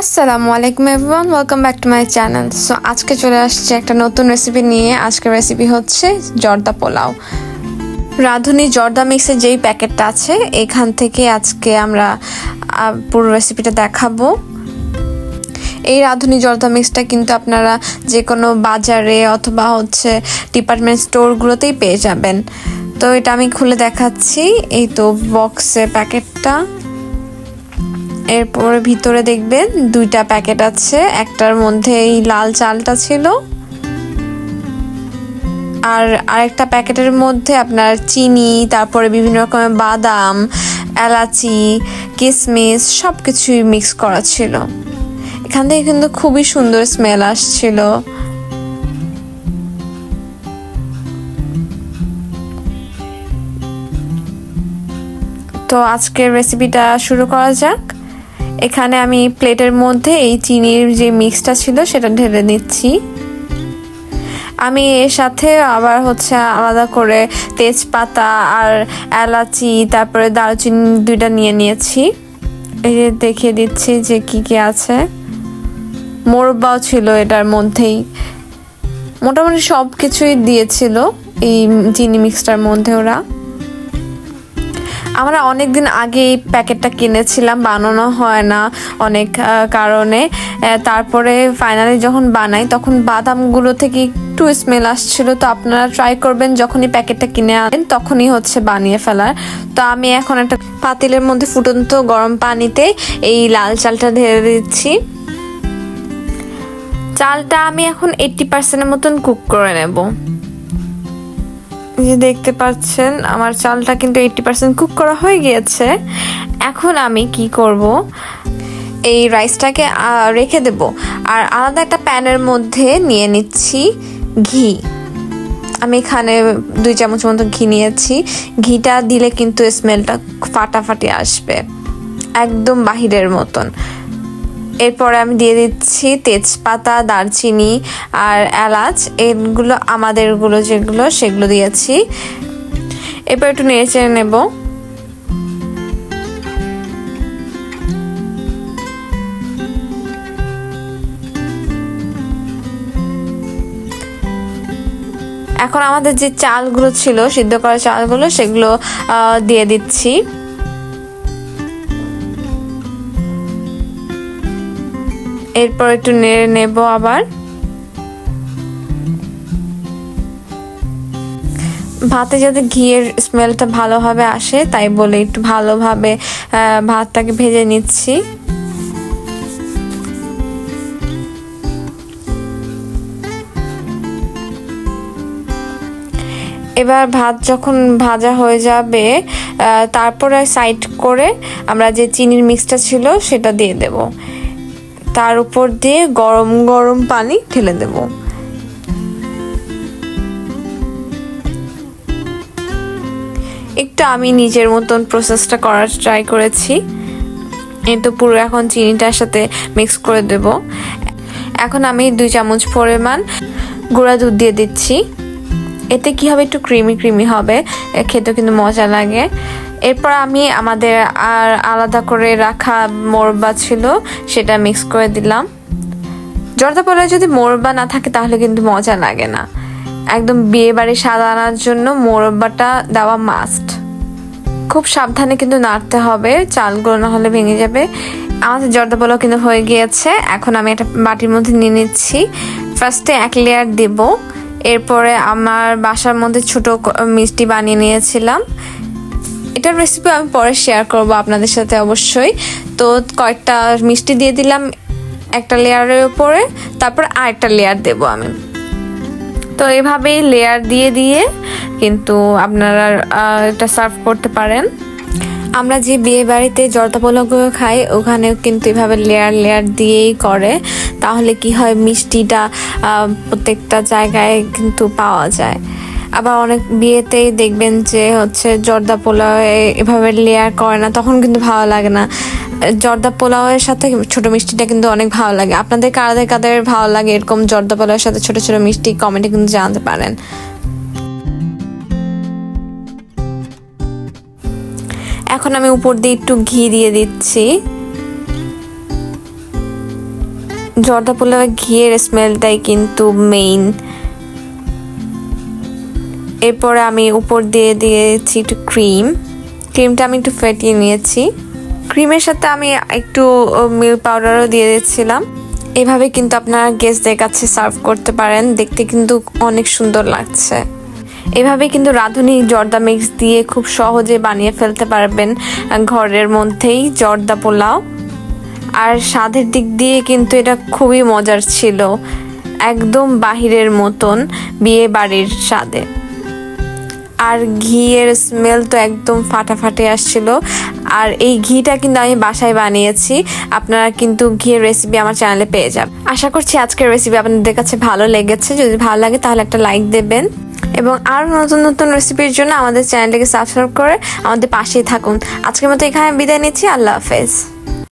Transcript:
আসসালামু আলাইকুম everyone, welcome back to my channel. So আজকে চলে আসছে একটা নতুন রেসিপি নিয়ে। আজকের রেসিপি হচ্ছে জর্দা পোলাও। রাঁধুনি জর্দা মিক্সের যেই প্যাকেটটা আছে এখান থেকে আজকে আমরা পুরো রেসিপিটা দেখাবো। এই রাঁধুনি জর্দা মিক্সটা কিন্তু আপনারা যে কোনো বাজারে অথবা ডিপার্টমেন্ট স্টোরগুলোতেই পেয়ে যাবেন। তো এটা আমি খুলে দেখাচ্ছি। এই তো বক্সে প্যাকেটটা, এরপরে ভিতরে দেখবেন দুইটা প্যাকেট আছে। একটার মধ্যে এই লাল চালটা ছিল, আর আরেকটা প্যাকেটের মধ্যে আপনার চিনি, তারপরে বিভিন্ন রকমের বাদাম, এলাচি, কিশমিশ সবকিছুই মিক্স করা ছিল। এখান থেকে কিন্তু খুবই সুন্দর স্মেল আসছিল। তো আজকের রেসিপিটা শুরু করা যাক। এখানে আমি প্লেটের মধ্যে এই চিনির যে মিক্সটা ছিল সেটা ঢেলে নিচ্ছি। আমি এর সাথে আবার আলাদা করে তেজপাতা আর এলাচি, তারপরে দারুচিনি দুইটা নিয়ে নিয়েছি। এই যে দেখিয়ে দিচ্ছি যে কি কি আছে। মোরব্বাও ছিল এটার মধ্যেই, মোটামুটি সব কিছুই দিয়েছিল এই চিনি মিক্সটার মধ্যে ওরা। আমরা অনেকদিন আগে এই প্যাকেটটা কিনেছিলাম, বানানো হয় না অনেক কারণে। তারপরে ফাইনালি যখন বানাই তখন বাদামগুলো থেকে একটু স্মেল আসছিল। তো আপনারা ট্রাই করবেন যখনই প্যাকেটটা কিনে আনেন তখনই বানিয়ে ফেলার। তো আমি এখন একটা পাতিলের মধ্যে ফুটন্ত গরম পানিতে এই লাল চালটা ঢেলে দিচ্ছি। চালটা আমি এখন 80% মতন কুক করে নেব। যে দেখতে পাচ্ছেন আমার চালটা কিন্তু 80% কুক করা হয়ে গিয়েছে। এখন আমি কি করব, এই রাইসটাকে রেখে দেব। আর আলাদা একটা প্যানের মধ্যে নিয়ে নিচ্ছি ঘি। আমি এখানে 2 চামচ মতো ঘি নিয়েছি। ঘিটা দিলে কিন্তু স্মেলটা ফাটাফাটি আসবে, একদম বাহিরের মতন। এরপরে আমি দিয়ে দিচ্ছি তেজপাতা, দারচিনি আর এলাচ। এগুলো আমাদেরগুলো যেগুলো সেগুলো দিয়েছি। এরপর একটু নেড়ে চেড়ে নেব। এখন আমাদের যে চালগুলো ছিল, সিদ্ধ করা চালগুলো, সেগুলো দিয়ে দিচ্ছি। এরপর একটু নেড়ে নেব আবার। ভাতে যাতে ঘিয়ের স্মেলটা ভালোভাবে আসে তাই বলে একটু ভালোভাবে ভাতটাকে ভেজে নিচ্ছি। এবার ভাত যখন ভাজা হয়ে যাবে তারপরে সাইড করে আমরা যে চিনির মিক্সটা ছিল সেটা দিয়ে দেব। তার উপর দিয়ে গরম গরম পানি ঢেলে দেব। একটু আমি নিজের মতন প্রসেসটা করার ট্রাই করেছি। এই তো পুরো এখন চিনিটার সাথে মিক্স করে দেব। এখন আমি 2 চামচ পরিমাণ গুঁড়া দুধ দিয়ে দিচ্ছি। এতে কি হবে, একটু ক্রিমি ক্রিমি হবে, খেতে কিন্তু মজা লাগে। এরপর আমি আমাদের আর আলাদা করে রাখা মোরব্বা ছিল সেটা মিক্স করে দিলাম। জর্দা পোলাওয়ে যদি মোরব্বা না থাকে তাহলে কিন্তু মজা লাগে না। একদম বিয়ে বাড়ি সাজানোর জন্য মোরব্বাটা দেওয়া মাস্ট। খুব সাবধানে কিন্তু নাড়তে হবে, চালগুলো না হলে ভেঙে যাবে। আমাদের জর্দা পোলাও কিন্তু হয়ে গিয়েছে। এখন আমি একটা বাটির মধ্যে নিয়ে নিচ্ছি। ফার্স্টে 1 লেয়ার দেব। এরপরে আমার বাসার মধ্যে ছোট মিষ্টি বানিয়ে নিয়েছিলাম। এটার রেসিপি আমি পরে শেয়ার করব আপনাদের সাথে অবশ্যই। তো কয়েকটা মিষ্টি দিয়ে দিলাম একটা লেয়ারের উপরে, তারপর আরেকটা লেয়ার দেব আমি। তো এভাবেই লেয়ার দিয়ে দিয়ে কিন্তু আপনারা এটা সার্ভ করতে পারেন। আমরা যে বিয়ে বাড়িতে জর্দা পোলাওগুলো খাই ওখানেও কিন্তু এভাবে লেয়ার লেয়ার দিয়েই করে। তাহলে কি হয়, মিষ্টিটা প্রত্যেকটা জায়গায় কিন্তু পাওয়া যায়। আবার অনেক বিয়েতেই দেখবেন যে জর্দা পোলাও এভাবে লেয়ার করে না, তখন কিন্তু ভালো লাগে না। জর্দা পোলাওয়ের সাথে ছোট মিষ্টিটা কিন্তু অনেক ভালো লাগে। আপনাদের কাদের কাদের ভালো লাগে এরকম জর্দা পোলাওয়ের সাথে ছোট ছোট মিষ্টি, কমেন্টে কিন্তু জানাতে পারেন। এখন আমি উপর দিয়ে একটু ঘি দিয়ে দিচ্ছি। জর্দা পোলাওয়ে ঘিয়ের স্মেলটাই কিন্তু মেইন। এরপরে আমি উপর দিয়ে দিয়েছি একটু ক্রিমটা আমি একটু ফেটিয়ে নিয়েছি। ক্রিমের সাথে আমি একটু মিল্ক পাউডারও দিয়ে দিয়েছিলাম। এভাবে কিন্তু আপনারা গেস্টদের কাছে সার্ভ করতে পারেন, দেখতে কিন্তু অনেক সুন্দর লাগছে। এভাবে কিন্তু রাঁধুনি জর্দা মিক্স দিয়ে খুব সহজে বানিয়ে ফেলতে পারবেন ঘরের মধ্যেই জর্দা পোলাও। আর স্বাদের দিক দিয়ে কিন্তু এটা খুবই মজার ছিল, একদম বাহিরের মতন বিয়ে বাড়ির স্বাদে। আর ঘিয়ের স্মেল তো একদম ফাটাফাটি আসছিল। আর এই ঘিটা কিন্তু আমি বাসায় বানিয়েছি, আপনারা কিন্তু ঘিয়ের রেসিপি আমার চ্যানেলে পেয়ে যাবেন। আশা করছি আজকের রেসিপি আপনাদের কাছে ভালো লেগেছে। যদি ভালো লাগে তাহলে একটা লাইক দেবেন এবং আরও নতুন নতুন রেসিপির জন্য আমাদের চ্যানেলটিকে সাবস্ক্রাইব করে আমাদের পাশেই থাকুন। আজকের মতো এখানে বিদায় নিচ্ছি। আল্লাহ হাফেজ।